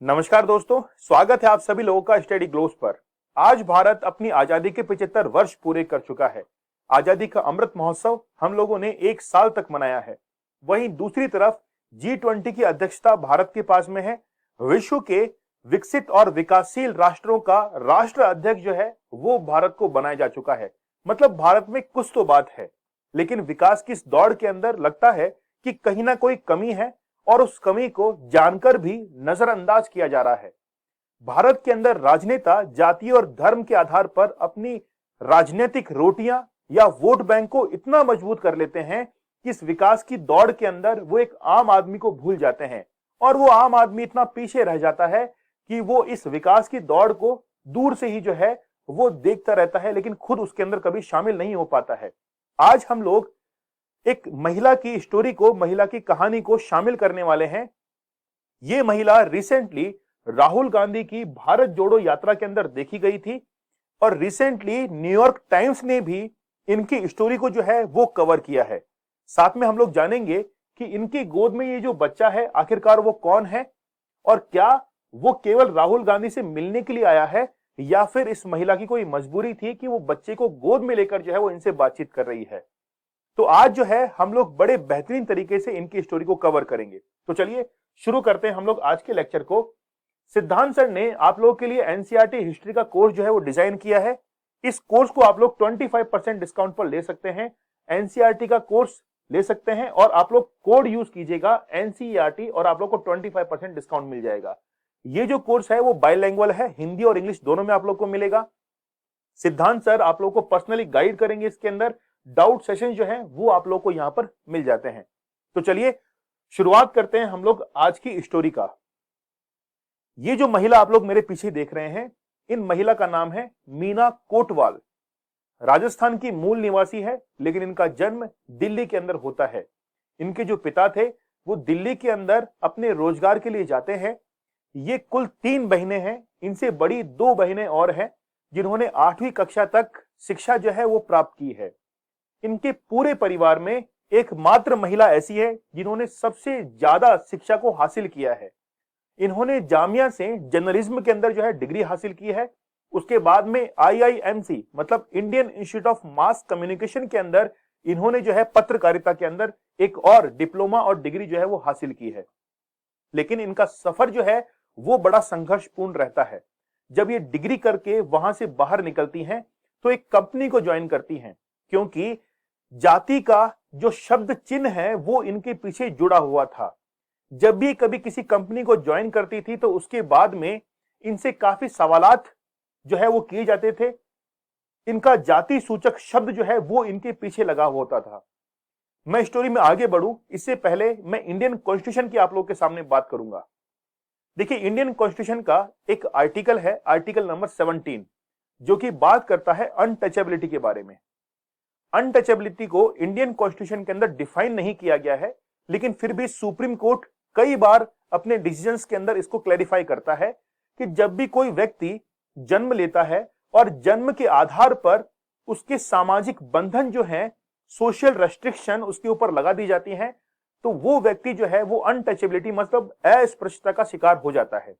नमस्कार दोस्तों, स्वागत है आप सभी लोगों का स्टडी ग्लोस पर। आज भारत अपनी आजादी के 75 वर्ष पूरे कर चुका है। आजादी का अमृत महोत्सव हम लोगों ने 1 साल तक मनाया है। वहीं दूसरी तरफ G20 की अध्यक्षता भारत के पास में है। विश्व के विकसित और विकासशील राष्ट्रों का राष्ट्र अध्यक्ष जो है वो भारत को बनाया जा चुका है। मतलब भारत में कुछ तो बात है, लेकिन विकास की इस दौड़ के अंदर लगता है कि कहीं ना कोई कमी है और उस कमी को जानकर भी नजरअंदाज किया जा रहा है। भारत के अंदर राजनेता जाति और धर्म के आधार पर अपनी राजनीतिक रोटियां या वोट बैंक को इतना मजबूत कर लेते हैं कि इस विकास की दौड़ के अंदर वो एक आम आदमी को भूल जाते हैं और वो आम आदमी इतना पीछे रह जाता है कि वो इस विकास की दौड़ को दूर से ही जो है वो देखता रहता है, लेकिन खुद उसके अंदर कभी शामिल नहीं हो पाता है। आज हम लोग एक महिला की स्टोरी को, महिला की कहानी को शामिल करने वाले हैं। ये महिला रिसेंटली राहुल गांधी की भारत जोड़ो यात्रा के अंदर देखी गई थी और रिसेंटली न्यूयॉर्क टाइम्स ने भी इनकी स्टोरी को जो है वो कवर किया है। साथ में हम लोग जानेंगे कि इनकी गोद में ये जो बच्चा है आखिरकार वो कौन है और क्या वो केवल राहुल गांधी से मिलने के लिए आया है या फिर इस महिला की कोई मजबूरी थी कि वो बच्चे को गोद में लेकर जो है वो इनसे बातचीत कर रही है। तो आज जो है हम लोग बड़े बेहतरीन तरीके से इनकी स्टोरी को कवर करेंगे। तो चलिए शुरू करते हैं हम लोग आज के लेक्चर को। सिद्धांत सर ने आप लोगों के लिए एनसीईआरटी हिस्ट्री का कोर्स जो है वो डिजाइन किया है। इस कोर्स को आप लोग 25% डिस्काउंट पर ले सकते हैं। एनसीईआरटी का कोर्स ले सकते हैं और आप लोग कोड यूज कीजिएगा एनसीईआरटी और आप लोग को 25% डिस्काउंट मिल जाएगा। ये जो कोर्स है वो बाइलैंग्वेज है, हिंदी और इंग्लिश दोनों में आप लोग को मिलेगा। सिद्धांत सर आप लोग को पर्सनली गाइड करेंगे इसके अंदर। डाउट सेशन जो है वो आप लोग को यहां पर मिल जाते हैं। तो चलिए शुरुआत करते हैं हम लोग आज की स्टोरी का। ये जो महिला आप लोग मेरे पीछे देख रहे हैं, इन महिला का नाम है मीना कोटवाल। राजस्थान की मूल निवासी है, लेकिन इनका जन्म दिल्ली के अंदर होता है। इनके जो पिता थे वो दिल्ली के अंदर अपने रोजगार के लिए जाते हैं। ये कुल 3 बहनें हैं। इनसे बड़ी 2 बहनें और हैं जिन्होंने 8वीं कक्षा तक शिक्षा जो है वो प्राप्त की है। इनके पूरे परिवार में एकमात्र महिला ऐसी है जिन्होंने सबसे ज्यादा शिक्षा को हासिल किया है। इन्होंने जामिया से जर्नलिज्म के अंदर जो है डिग्री हासिल की है। उसके बाद में IIMC मतलब Indian institute of mass communication के अंदर इन्होंने जो है पत्रकारिता के अंदर एक और डिप्लोमा और डिग्री जो है वो हासिल की है। लेकिन इनका सफर जो है वो बड़ा संघर्षपूर्ण रहता है। जब ये डिग्री करके वहां से बाहर निकलती हैं तो एक कंपनी को ज्वाइन करती हैं, क्योंकि जाति का जो शब्द चिन्ह है वो इनके पीछे जुड़ा हुआ था। जब भी कभी किसी कंपनी को ज्वाइन करती थी तो उसके बाद में इनसे काफी सवालात जो है वो किए जाते थे। इनका जाति सूचक शब्द जो है वो इनके पीछे लगा होता था। मैं स्टोरी में आगे बढ़ूं इससे पहले मैं इंडियन कॉन्स्टिट्यूशन की आप लोगों के सामने बात करूंगा। देखिए, इंडियन कॉन्स्टिट्यूशन का एक आर्टिकल है, आर्टिकल नंबर 17, जो कि बात करता है अनटचेबिलिटी के बारे में। अनटचेबिलिटी को इंडियन कॉन्स्टिट्यूशन के अंदर डिफाइन नहीं किया गया है, लेकिन फिर भी सुप्रीम कोर्ट कई बार अपने डिसीजंस के अंदर इसको क्लैरिफाई करता है कि जब भी कोई व्यक्ति जन्म लेता है और जन्म के आधार पर उसके सामाजिक बंधन जो है, सोशल रेस्ट्रिक्शन उसके ऊपर लगा दी जाती है, तो वो व्यक्ति जो है वो अनटचेबिलिटी मतलब अस्पृश्यता का शिकार हो जाता है।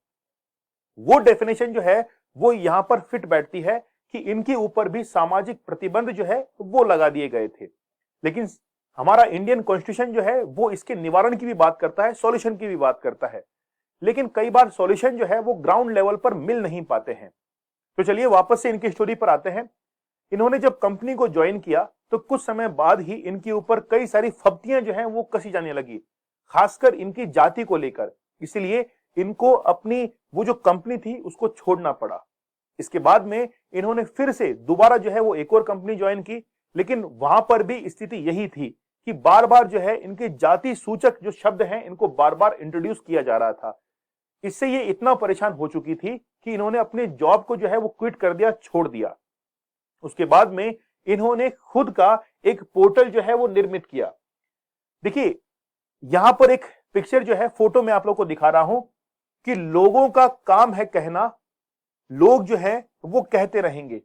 वो डेफिनेशन जो है वो यहां पर फिट बैठती है कि इनके ऊपर भी सामाजिक प्रतिबंध जो है वो लगा दिए गए थे। लेकिन हमारा इंडियन कॉन्स्टिट्यूशन जो है वो इसके निवारण की भी बात करता है, सॉल्यूशन की भी बात करता है, लेकिन कई बार सॉल्यूशन जो है वो ग्राउंड लेवल पर मिल नहीं पाते हैं। तो चलिए वापस से इनकी स्टोरी पर आते हैं। इन्होंने जब कंपनी को ज्वाइन किया तो कुछ समय बाद ही इनके ऊपर कई सारी फब्तियां जो है वो कसी जाने लगी, खासकर इनकी जाति को लेकर। इसलिए इनको अपनी वो जो कंपनी थी उसको छोड़ना पड़ा। इसके बाद में इन्होंने फिर से दोबारा जो है वो एक और कंपनी ज्वाइन की, लेकिन वहां पर भी स्थिति यही थी कि बार बार जो है इनके जाति सूचक जो शब्द हैं इनको बार बार इंट्रोड्यूस किया जा रहा था। इससे ये इतना परेशान हो चुकी थी कि इन्होंने अपने जॉब को जो है वो क्विट कर दिया, छोड़ दिया। उसके बाद में इन्होंने खुद का एक पोर्टल जो है वो निर्मित किया। देखिए, यहां पर एक पिक्चर जो है फोटो में आप लोग को दिखा रहा हूं कि लोगों का काम है कहना, लोग जो है वो कहते रहेंगे,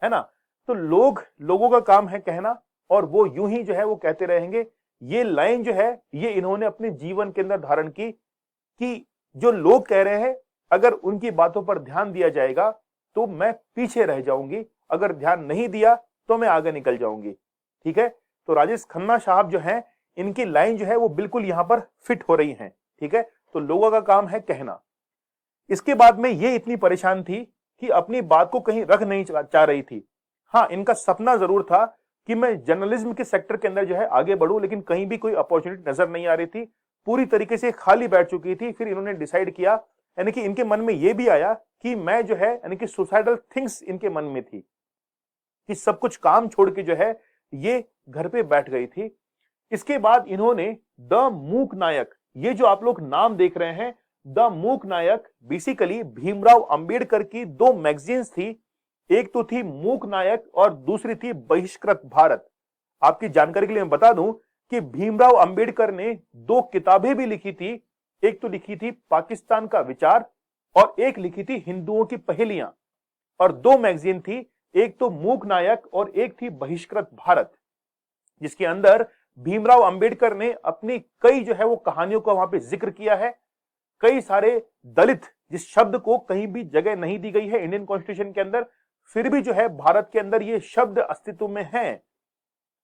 है ना। तो लोगों का काम है कहना और वो यूं ही जो है वो कहते रहेंगे। ये लाइन जो है ये इन्होंने अपने जीवन के अंदर धारण की कि जो लोग कह रहे हैं अगर उनकी बातों पर ध्यान दिया जाएगा तो मैं पीछे रह जाऊंगी, अगर ध्यान नहीं दिया तो मैं आगे निकल जाऊंगी। ठीक है, तो राजेश खन्ना साहब जो हैं इनकी लाइन जो है वो बिल्कुल यहां पर फिट हो रही है। ठीक है, तो लोगों का काम है कहना। इसके बाद में ये इतनी परेशान थी कि अपनी बात को कहीं रख नहीं चाह रही थी। हाँ, इनका सपना जरूर था कि मैं जर्नलिज्म के सेक्टर के अंदर जो है आगे बढ़ूं, लेकिन कहीं भी कोई अपॉर्चुनिटी नजर नहीं आ रही थी, पूरी तरीके से खाली बैठ चुकी थी। फिर इन्होंने डिसाइड किया, यानी कि इनके मन में यह भी आया कि मैं जो है, यानी कि सुसाइडल थिंग्स इनके मन में थी कि सब कुछ काम छोड़ के जो है ये घर पे बैठ गई थी। इसके बाद इन्होंने द मूक नायक, ये जो आप लोग नाम देख रहे हैं, द मूक नायक बेसिकली भीमराव अंबेडकर की दो मैगजीन्स थी। एक तो थी मूक नायक और दूसरी थी बहिष्कृत भारत। आपकी जानकारी के लिए मैं बता दूं कि भीमराव अंबेडकर ने दो किताबें भी लिखी थी। एक तो लिखी थी पाकिस्तान का विचार और एक लिखी थी हिंदुओं की पहेलियां। और दो मैगजीन थी, एक तो मूक नायक और एक थी बहिष्कृत भारत, जिसके अंदर भीमराव अंबेडकर ने अपनी कई जो है वो कहानियों का वहां पे जिक्र किया है। कई सारे दलित, जिस शब्द को कहीं भी जगह नहीं दी गई है इंडियन कॉन्स्टिट्यूशन के अंदर, फिर भी जो है भारत के अंदर ये शब्द अस्तित्व में हैं।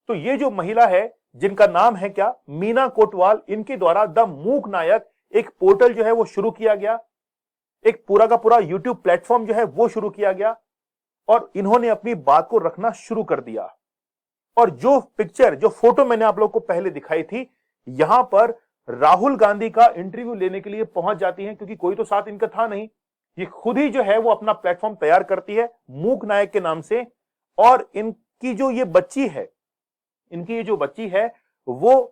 तो ये जो महिला है जिनका नाम है क्या, मीना कोटवाल, इनके द्वारा द मूक नायक एक पोर्टल जो है वो शुरू किया गया, एक पूरा का पूरा यूट्यूब प्लेटफॉर्म जो है वो शुरू किया गया और इन्होंने अपनी बात को रखना शुरू कर दिया। और जो पिक्चर, जो फोटो मैंने आप लोग को पहले दिखाई थी, यहां पर राहुल गांधी का इंटरव्यू लेने के लिए पहुंच जाती हैं, क्योंकि कोई तो साथ इनका था नहीं। ये खुद ही जो है वो अपना प्लेटफॉर्म तैयार करती है मूक नायक के नाम से। और इनकी जो ये बच्ची है, इनकी ये जो बच्ची है वो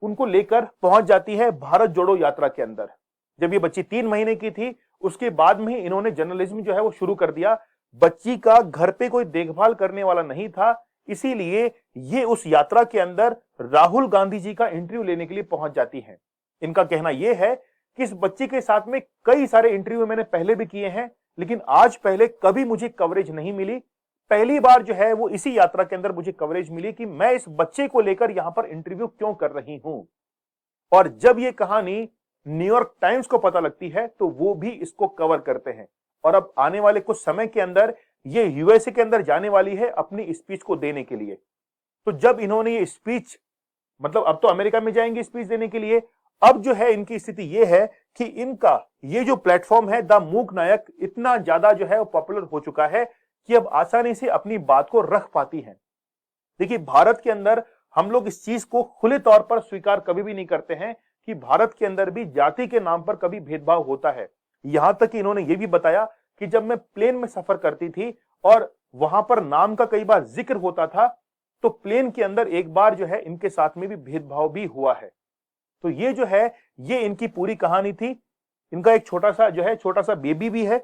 उनको लेकर पहुंच जाती है भारत जोड़ो यात्रा के अंदर। जब ये बच्ची 3 महीने की थी, उसके बाद में इन्होंने जर्नलिज्म जो है वो शुरू कर दिया। बच्ची का घर पे कोई देखभाल करने वाला नहीं था, इसीलिए ये उस यात्रा के अंदर राहुल गांधी जी का इंटरव्यू लेने के लिए पहुंच जाती हैं। इनका कहना यह है कि इस बच्ची के साथ में कई सारे इंटरव्यू मैंने पहले भी किए हैं, लेकिन आज पहले कभी मुझे कवरेज नहीं मिली। पहली बार जो है वो इसी यात्रा के अंदर मुझे कवरेज मिली कि मैं इस बच्चे को लेकर यहां पर इंटरव्यू क्यों कर रही हूं। और जब ये कहानी न्यूयॉर्क टाइम्स को पता लगती है तो वो भी इसको कवर करते हैं। और अब आने वाले कुछ समय के अंदर ये यूएसए के अंदर जाने वाली है अपनी स्पीच को देने के लिए। तो जब इन्होंने ये स्पीच, मतलब अब तो अमेरिका में जाएंगे स्पीच देने के लिए, अब जो है इनकी स्थिति ये है कि इनका ये जो प्लेटफॉर्म है द मूक नायक इतना ज्यादा जो है वो पॉपुलर हो चुका है कि अब आसानी से अपनी बात को रख पाती है। देखिए, भारत के अंदर हम लोग इस चीज को खुले तौर पर स्वीकार कभी भी नहीं करते हैं कि भारत के अंदर भी जाति के नाम पर कभी भेदभाव होता है। यहां तक कि इन्होंने ये भी बताया कि जब मैं प्लेन में सफर करती थी और वहां पर नाम का कई बार जिक्र होता था, तो प्लेन के अंदर एक बार जो है इनके साथ में भी भेदभाव भी हुआ है। तो ये जो है ये इनकी पूरी कहानी थी। इनका एक छोटा सा बेबी भी है।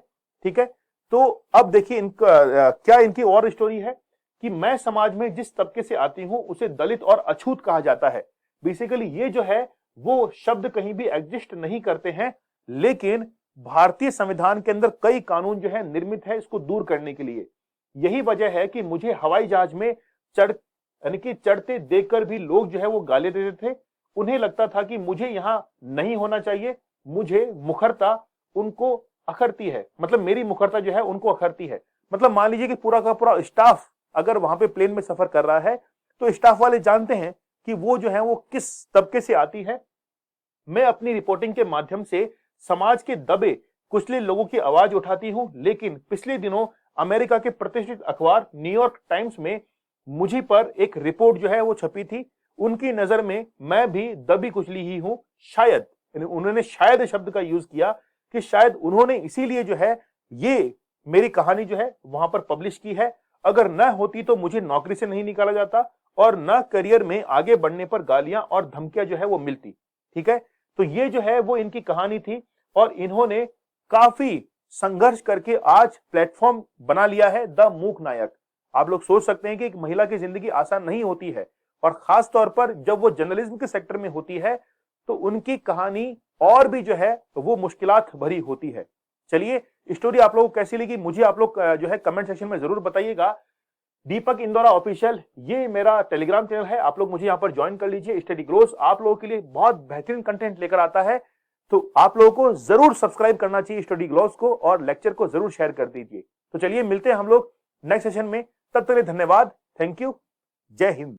ठीक है, तो अब देखिए इनका क्या इनकी और स्टोरी है कि मैं समाज में जिस तबके से आती हूं उसे दलित और अछूत कहा जाता है। बेसिकली ये जो है वो शब्द कहीं भी एग्जिस्ट नहीं करते हैं, लेकिन भारतीय संविधान के अंदर कई कानून जो है निर्मित है इसको दूर करने के लिए। यही वजह है कि मुझे हवाई जहाज में चढ़ते देखकर भी लोग जो है वो गाली देते थे। उन्हें लगता था कि मुझे यहां नहीं होना चाहिए, मुझे मुखरता उनको अखरती है, मतलब मेरी मुखरता जो है उनको अखरती है। मतलब मान लीजिए कि पूरा का पूरा स्टाफ अगर वहां पे प्लेन में सफर कर रहा है तो स्टाफ वाले जानते हैं कि वो जो है वो किस तबके से आती है। मैं अपनी रिपोर्टिंग के माध्यम से समाज के दबे कुचले लोगों की आवाज उठाती हूं, लेकिन पिछले दिनों अमेरिका के प्रतिष्ठित अखबार न्यूयॉर्क टाइम्स में मुझे पर एक रिपोर्ट जो है वो छपी थी। उनकी नजर में मैं भी दबी कुचली ही हूं। शायद उन्होंने शायद शब्द का यूज किया कि शायद उन्होंने इसीलिए जो है ये मेरी कहानी जो है वहां पर पब्लिश की है। अगर न होती तो मुझे नौकरी से नहीं निकाला जाता और न करियर में आगे बढ़ने पर गालियां और धमकियां जो है वो मिलती। ठीक है, तो ये जो है वो इनकी कहानी थी और इन्होंने काफी संघर्ष करके आज प्लेटफॉर्म बना लिया है द मूक नायक। आप लोग सोच सकते हैं कि एक महिला की जिंदगी आसान नहीं होती है, और खास तौर पर जब वो जर्नलिज्म के सेक्टर में होती है तो उनकी कहानी और भी जो है वो मुश्किलात भरी होती है। चलिए, स्टोरी आप लोगों को कैसी लगी मुझे आप लोग जो है कमेंट सेक्शन में जरूर बताइएगा। दीपक इंदौरा ऑफिशियल ये मेरा टेलीग्राम चैनल है, आप लोग मुझे यहाँ पर ज्वाइन कर लीजिए। स्टडी ग्रोस आप लोगों के लिए बहुत बेहतरीन कंटेंट लेकर आता है। तो आप लोगों को जरूर सब्सक्राइब करना चाहिए स्टडी ग्लोस को और लेक्चर को जरूर शेयर कर दीजिए। तो चलिए मिलते हैं हम लोग नेक्स्ट सेशन में, तब तक के लिए धन्यवाद, थैंक यू, जय हिंद।